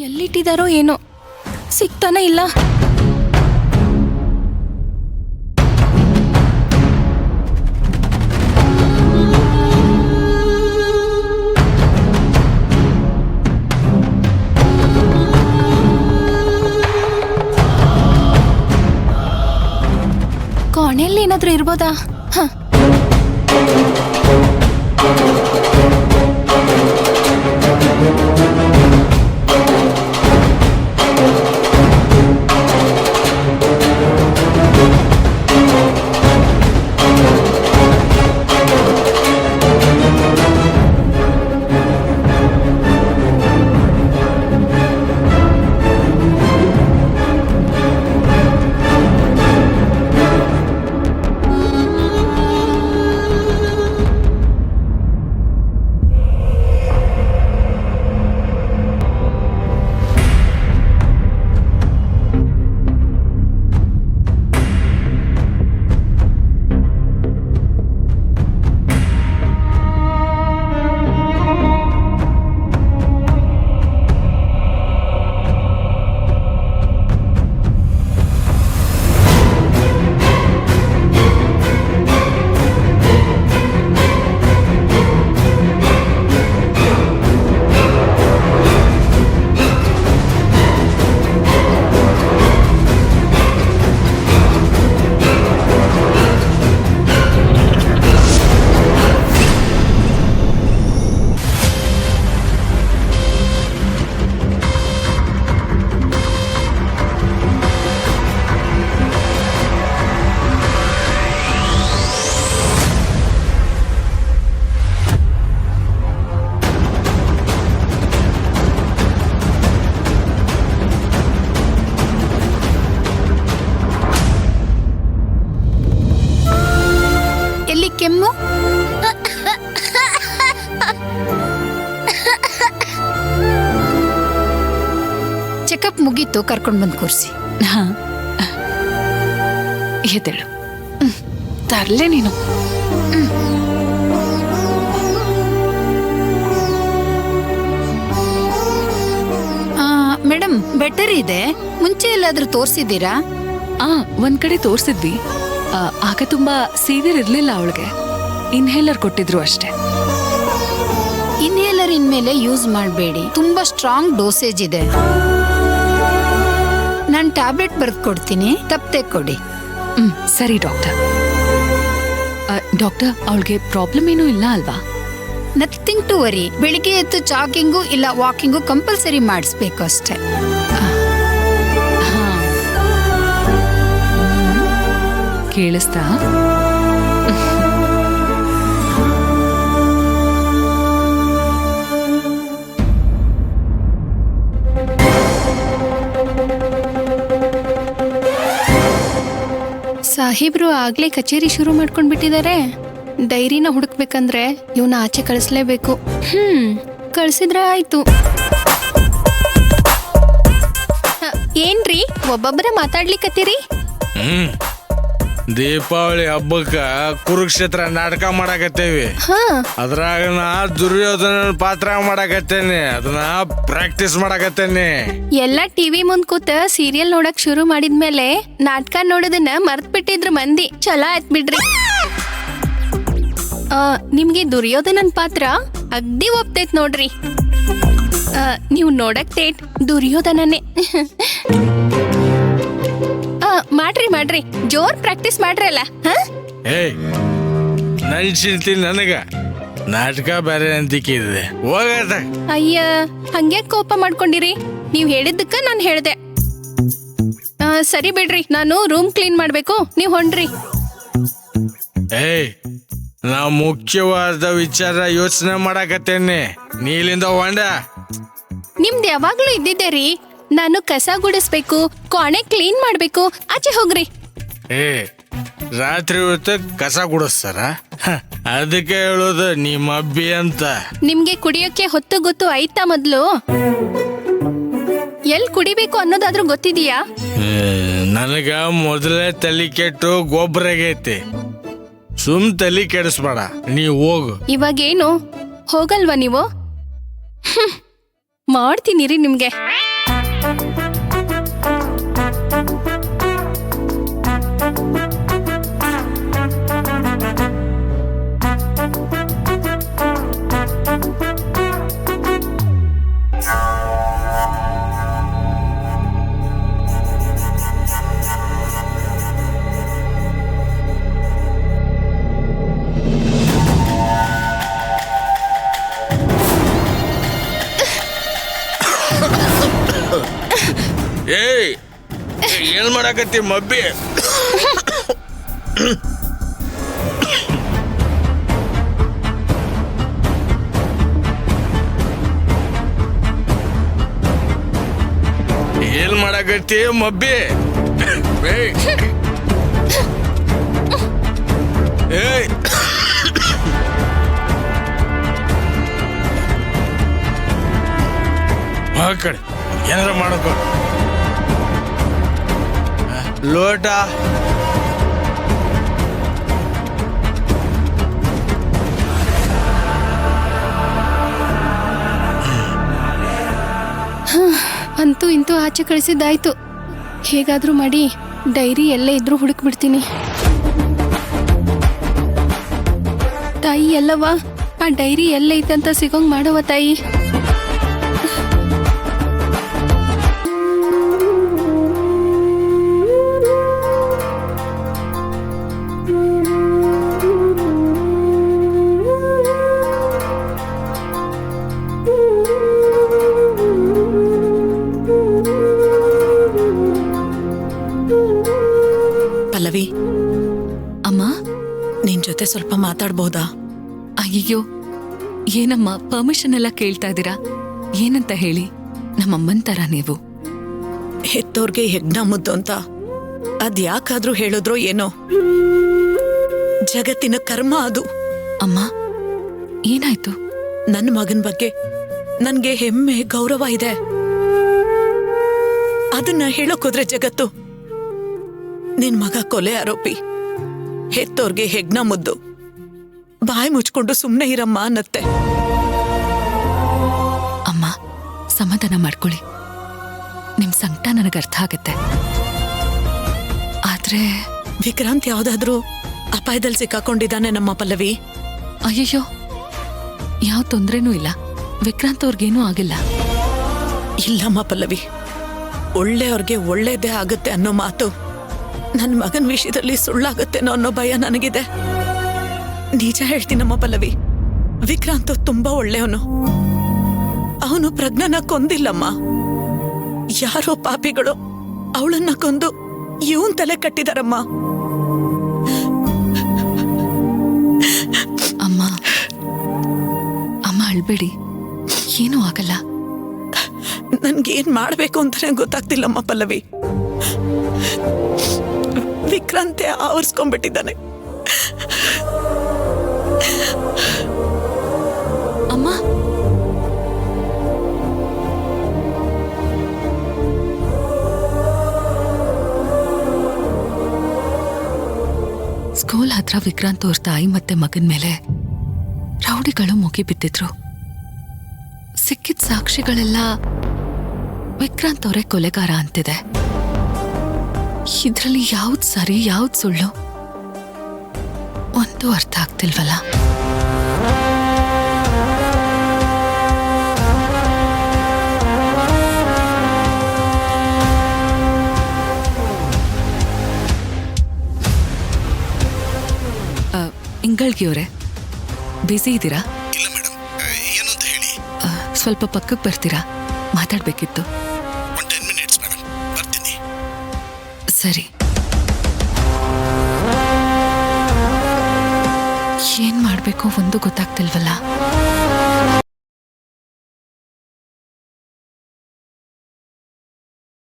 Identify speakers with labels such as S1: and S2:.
S1: ಎಲ್ಲಿಟ್ಟಿದಾರೋ ಏನೋ ಸಿಗ್ತಾನೆ ಇಲ್ಲ. ಕೋಣೆಯಲ್ಲಿ ಏನಾದ್ರೂ ಇರ್ಬೋದಾ? ಕೆಮ್ಮು ಚೆಕಪ್ ಮುಗೀತು, ಕರ್ಕೊಂಡು ಬಂದು ಕೂರಿಸಿ.
S2: ಎದ್ದೇಳು, ತರ್ಲೆ ನೀನು.
S1: ಮೇಡಮ್, ಬೆಟರ್ ಇದೆ. ಮುಂಚೆ ಎಲ್ಲಾದ್ರೂ ತೋರಿಸಿದ್ದೀರಾ?
S2: ಒಂದ್ ಕಡೆ ತೋರ್ಸಿದ್ವಿ. ಆಗ ತುಂಬಾ ಸೀವಿಯರ್ ಇರ್ಲಿಲ್ಲ ಅವಳಿಗೆ. ಇನ್ಹೇಲರ್ ಕೊಟ್ಟಿದ್ರು ಅಷ್ಟೇ.
S1: ಇನ್ಹೇಲರ್ ಇನ್ಮೇಲೆ ಯೂಸ್ ಮಾಡಬೇಡಿ, ತುಂಬಾ ಸ್ಟ್ರಾಂಗ್ ಡೋಸೇಜ್ ಇದೆ. ನಾನು ಟ್ಯಾಬ್ಲೆಟ್ ಬರೆದು ಕೊಡ್ತೀನಿ, ತಪ್ಪದೆ ಕೊಡಿ.
S2: ಸರಿ ಡಾಕ್ಟರ್. ಡಾಕ್ಟರ್, ಅವಳಿಗೆ ಪ್ರಾಬ್ಲಮ್ ಏನೂ ಇಲ್ಲ ಅಲ್ವಾ?
S1: Nothing to worry. ಬೆಳಿಗ್ಗೆ ಎದ್ದು ಜಾಗಿಂಗು ಇಲ್ಲ ವಾಕಿಂಗು ಕಂಪಲ್ಸರಿ ಮಾಡಿಸ್ಬೇಕು ಅಷ್ಟೇ.
S2: ಕೇಳಿಸ್ತಾ?
S1: ಸಾಹೇಬ್ರು ಆಗ್ಲೇ ಕಚೇರಿ ಶುರು ಮಾಡ್ಕೊಂಡ್ ಬಿಟ್ಟಿದ್ದಾರೆ. ಡೈರಿನ ಹುಡುಕ್ಬೇಕಂದ್ರೆ ಇವನ ಆಚೆ ಕಳಿಸ್ಲೇಬೇಕು. ಕಳ್ಸಿದ್ರೆ ಆಯ್ತು. ಏನ್ರಿ ಒಬ್ಬೊಬ್ಬರ ಮಾತಾಡ್ಲಿಕ್ಕತ್ತೀರಿ?
S3: ದೀಪಾವಳಿ ಹಬ್ಬಕ್ಕ ಕುರುಕ್ಷೇತ್ರ ನಾಟಕ ಮಾಡಾಕತ್ತೇವಿ. ಅದ್ರಾಗ ನಾ ದುರ್ಯೋಧನ ಪಾತ್ರ ಮಾಡಾಕತ್ತೇನಿ. ಅದನ್ನ ಪ್ರಾಕ್ಟೀಸ್ ಮಾಡಾಕತ್ತೇನಿ.
S1: ಎಲ್ಲ ಟಿವಿ ಮುಂದ್ ಕೂತ ಸೀರಿಯಲ್ ನೋಡಕ್ ಶುರು ಮಾಡಿದ್ಮೇಲೆ ನಾಟಕ ನೋಡೋದನ್ನ ಮರ್ತ್ ಬಿಟ್ಟಿದ್ರು ಮಂದಿ. ಚಲೋ ಆಯ್ತ್ ಬಿಡ್ರಿ. ನಿಮ್ಗೆ ದುರ್ಯೋಧನನ್ ಪಾತ್ರ ಅಗ್ದಿ ಒಪ್ತೈತ್ ನೋಡ್ರಿ. ನೀವು ನೋಡಕ್ ತೇಟ್ ದುರ್ಯೋಧನನೇ. ಮಾಡ್ರಿ ಜೋರ್ ಪ್ರಾಕ್ಟೀಸ್ ಮಾಡ್ರಲ್ಲ.
S3: ನನ್ ಚಿಂತಿ ನನಗ ನಾಟಕ ಬೇರೆ ಅಂತಿಕ್ಕಿದೆ. ಹೋಗದ.
S1: ಅಯ್ಯ, ಹಂಗೆ ಕೋಪ ಮಾಡ್ಕೊಂಡಿರಿ. ನೀವ್ ಹೇಳಿದ್ದಕ್ಕ ನಾನ್ ಹೇಳ್ದೆ. ಸರಿ ಬಿಡ್ರಿ, ನಾನು ರೂಮ್ ಕ್ಲೀನ್ ಮಾಡ್ಬೇಕು, ನೀವ್ ಹೊಂಡ್ರಿ.
S3: ನಾ ಮುಖ್ಯವಾದ ವಿಚಾರ ಯೋಚನೆ ಮಾಡಾಕತ್ತೇನೆ. ನೀಲಿಂದ ಹೊಂಡ.
S1: ನಿಮ್ದು ಯಾವಾಗ್ಲೂ ಇದ್ದಿದ್ದೆ ರೀ. ನಾನು ಕಸ ಗುಡಿಸ್ಬೇಕು, ಕೋಣೆ ಕ್ಲೀನ್ ಮಾಡ್ಬೇಕು. ಆಚೆ ಹೋಗ್ರಿ.
S3: ರಾತ್ರಿ ಹೊತ್ತು ಕಸ ಗುಡಿಸ್ತಾರ? ಅದಕ್ಕೆ ಹೇಳೋದು ನಿಮ್ಮ ಅಬ್ಬಿ ಅಂತ.
S1: ನಿಮ್ಗೆ ಕುಡಿಯೋಕೆ ಹೊತ್ತು ಗೊತ್ತು ಐತಾ? ಮೊದ್ಲು ಎಲ್ ಕುಡಿಬೇಕು ಅನ್ನೋದಾದ್ರೂ ಗೊತ್ತಿದೀಯಾ?
S3: ನನಗ ಮೊದಲೇ ತಲೆ ಕೆಟ್ಟು ಗೊಬ್ಬರಾಗೈತಿ. ಸುಮ್ ತಲೆ ಕೆಡಿಸ್ಬೇಡ, ನೀ ಹೋಗು.
S1: ಇವಾಗೇನು ಹೋಗಲ್ವಾ ನೀವು? ಮಾಡ್ತೀನಿ ರೀ ನಿಮ್ಗೆ.
S3: ಏಯ್ ಏನ್ ಮಾಡಾಕತ್ತಿ ಮಬ್ಬಿ? ಏನ್ ಮಾಡಾಕತ್ತಿ ಮಬ್ಬಿ? ಏಯ್ ಏಯ್ ಆ ಕಡೆ ಏನಾರ ಮಾಡಕೋ. ಲೋಟ
S1: ಅಂತೂ ಇಂತೂ ಆಚೆ ಕಳಿಸಿದ್ದಾಯ್ತು. ಹೇಗಾದ್ರೂ ಮಾಡಿ ಡೈರಿ ಎಲ್ಲೇ ಇದ್ರೂ ಹುಡುಕ್ಬಿಡ್ತೀನಿ. ತಾಯಿ ಎಲ್ಲವಾ? ಆ ಡೈರಿ ಎಲ್ಲೈತಂತ ಸಿಗೋಂಗ್ ಮಾಡವ ತಾಯಿ.
S4: ಪಲ್ಲವಿ,
S2: ಅಮ್ಮ,
S4: ನಿನ್ ಜೊತೆ ಸ್ವಲ್ಪ ಮಾತಾಡ್ಬೋದಾ?
S2: ಅಯ್ಯಯ್ಯೋ, ಏನಮ್ಮ ಪರ್ಮಿಷನ್ ಎಲ್ಲ ಕೇಳ್ತಾ ಇದ್ದೀರಾ? ಏನಂತ ಹೇಳಿ. ನಮ್ಮಮ್ಮನ್ ತರ ನೀವು.
S4: ಹೆತ್ತೋರ್ಗೆ ಯಜ್ಞ ಮುದ್ದು ಅಂತ ಅದ್ಯಾಕಾದ್ರೂ ಹೇಳಿದ್ರೋ ಏನೋ. ಜಗತ್ತಿನ ಕರ್ಮ ಅದು.
S2: ಅಮ್ಮ, ಏನಾಯ್ತು?
S4: ನನ್ನ ಮಗನ್ ಬಗ್ಗೆ ನನ್ಗೆ ಹೆಮ್ಮೆ, ಗೌರವ ಇದೆ. ಅದನ್ನ ಹೇಳೋಕೋದ್ರೆ ಜಗತ್ತು ನಿನ್ ಮಗ ಕೊಲೆ ಆರೋಪಿ, ಹೆತ್ತೋರ್ಗೆ ಹೆಗ್ನ ಮುದ್ದು, ಬಾಯಿ ಮುಚ್ಕೊಂಡು ಸುಮ್ನೆ ಇರಮ್ಮ ಅನ್ನತ್ತೆ.
S2: ಅಮ್ಮ, ಸಮಾಧಾನ ಮಾಡ್ಕೊಳ್ಳಿ. ನಿಮ್ ಸಂಕಟ ನನಗೆ ಅರ್ಥ ಆಗತ್ತೆ. ಆದ್ರೆ
S4: ವಿಕ್ರಾಂತ್ ಯಾವ್ದಾದ್ರೂ ಅಪಾಯದಲ್ಲಿ ಸಿಕ್ಕಾಕೊಂಡಿದ್ದಾನೆ ನಮ್ಮ ಪಲ್ಲವಿ.
S2: ಅಯ್ಯಯ್ಯೋ, ಯಾವ ತೊಂದ್ರೆನೂ ಇಲ್ಲ. ವಿಕ್ರಾಂತ್ ಅವ್ರಿಗೇನೂ ಆಗಿಲ್ಲ.
S4: ಇಲ್ಲಮ್ಮ ಪಲ್ಲವಿ, ಒಳ್ಳೆಯವ್ರಿಗೆ ಒಳ್ಳೇದೇ ಆಗುತ್ತೆ ಅನ್ನೋ ಮಾತು ನನ್ನ ಮಗನ ವಿಷಯದಲ್ಲಿ ಸುಳ್ಳಾಗತ್ತೇನೋ ಅನ್ನೋ ಭಯ ನನಗಿದೆ. ನಿಜ ಹೇಳ್ತೀನಮ್ಮ ಪಲ್ಲವಿ, ವಿಕ್ರಾಂತ್ ತುಂಬಾ ಒಳ್ಳೆಯವನು. ಅವನು ಪ್ರಜ್ಞಾನ ಕೊಂದಿಲ್ಲಮ್ಮ. ಯಾರೋ ಪಾಪಿಗಳು ಅವಳನ್ನ ಕೊಂದು ಇವನ್ ತಲೆ ಕಟ್ಟಿದಾರಮ್ಮ.
S2: ಅಮ್ಮ, ಅಮ್ಮ ಅಳ್ಬೇಡಿ, ಏನೂ ಆಗಲ್ಲ.
S4: ನನ್ಗೇನ್ ಮಾಡ್ಬೇಕು ಅಂತಾನೆ ಗೊತ್ತಾಗ್ತಿಲ್ಲಮ್ಮ ಪಲ್ಲವಿ. ವಿಕ್ರಾಂತೆ ಆವರ್ಸ್ಕೊಂಡ್ಬಿಟ್ಟಿದ್ದಾನೆ.
S2: ಅಮ್ಮ, ಸ್ಕೂಲ್ ಹತ್ರ ವಿಕ್ರಾಂತ್ ಅವ್ರ ತಾಯಿ ಮತ್ತೆ ಮಗನ್ ಮೇಲೆ ರೌಡಿಗಳು ಮುಗಿ ಬಿದ್ದಿದ್ರು. ಸಿಕ್ಕಿದ ಸಾಕ್ಷಿಗಳೆಲ್ಲ ವಿಕ್ರಾಂತ್ ಅವರೇ ಕೊಲೆಗಾರ ಅಂತಿದೆ. ಇದ್ರಲ್ಲಿ ಯಾವ್ದು ಸರಿ ಯಾವ್ದು ಸುಳ್ಳು ಒಂದು ಅರ್ಥ ಆಗ್ತಿಲ್ವಲ್ಲ. ಇಂಗಳ್ಗಿಯವರೇ, ಬ್ಯುಸಿ ಇದ್ದೀರಾ?
S5: ಇಲ್ಲ ಮೇಡಮ್, ಏನು ಅಂತ ಹೇಳಿ.
S2: ಸ್ವಲ್ಪ ಪಕ್ಕಕ್ಕೆ ಬರ್ತೀರಾ? ಮಾತಾಡ್ಬೇಕಿತ್ತು.
S5: 10 minutes ಮೇಡಮ್, ಬರ್ತೀನಿ.
S2: ಸರಿ. ಏನ್ ಮಾಡ್ಬೇಕು ಒಂದು ಗೊತ್ತಾಗ್ತಿಲ್ವಲ್ಲ.